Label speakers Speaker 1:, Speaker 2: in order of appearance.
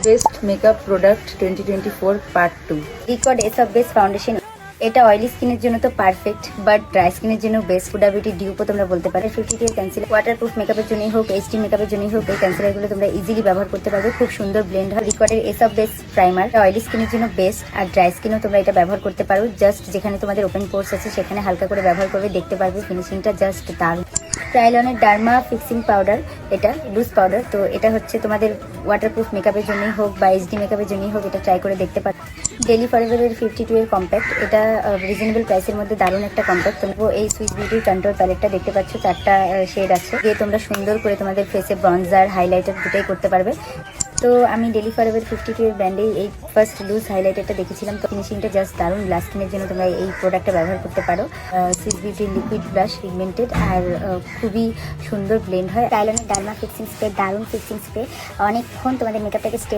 Speaker 1: Best makeup product 2024 part 2।
Speaker 2: Record এসব best foundation. এটা oily স্কিনের জন্য তো পারফেক্ট, বাট ড্রাই স্কিনের জন্য বেস্ট। হুডা বিউটি ডিউপো তোমরা বলতে পারো। 50 ক্যান্সেলার ওয়াটারপ্রুফ মেকআপের জন্যই হোক, এইচডি মেকআপের জন্যই হোক, এই ক্যান্সেলারগুলো তোমরা ইজিলি ব্যবহার করতে পারবে। খুব সুন্দর ব্লেন্ড হয়। রিকর্ডের এসব বেস্ট প্রাইমার অয়েলি স্কিনের জন্য বেস্ট, আর ড্রাই স্কিনও তোমরা এটা ব্যবহার করতে পারো। জাস্ট যেখানে তোমাদের ওপেন পোর্স আছে সেখানে হালকা করে ব্যবহার করবে, দেখতে পারবে ফিনিশিংটা জাস্ট দারুণ। ট্রাইলনের ডার্মা ফিক্সিং পাউডার, এটা লুজ পাউডার, তো এটা হচ্ছে তোমাদের ওয়াটারপ্রুফ মেকআপের জন্যই হোক বা এইচডি মেকআপের জন্যই হোক, এটা ট্রাই করে দেখতে পারো। ডেলি ফরএভারের 52 এর কম্প্যাক্ট, এটা রিজনেবল প্রাইসের মধ্যে দারুণ একটা কম্প্যাক্ট। তোমরা এই সুইস বিউটির কন্ট্রোল প্যালেটটা দেখতে পাচ্ছ, 4টা শেড আছে, দিয়ে তোমরা সুন্দর করে তোমাদের ফেসে ব্রঞ্জার হাইলাইটার দুটোই করতে পারবে। তো আমি ডেলি ফরএভার 52 এর ব্র্যান্ডেই এই ফার্স্ট লুজ হাইলাইটারটা দেখেছিলাম, তো ফিনিশিংটা জাস্ট দারুণ। গ্লাস স্কিনের জন্য তোমরা এই প্রোডাক্টটা ব্যবহার করতে পারো। সুইস বিউটির লিকুইড ব্লাশ পিগমেন্টেড, আর খুবই সুন্দর ব্লেন্ড হয়। ট্রাইলনের ডার্মা ফিক্সিং স্প্রে, দারুণ ফিক্সিং স্প্রে, অনেকক্ষণ তোমাদের মেকআপটাকে স্টে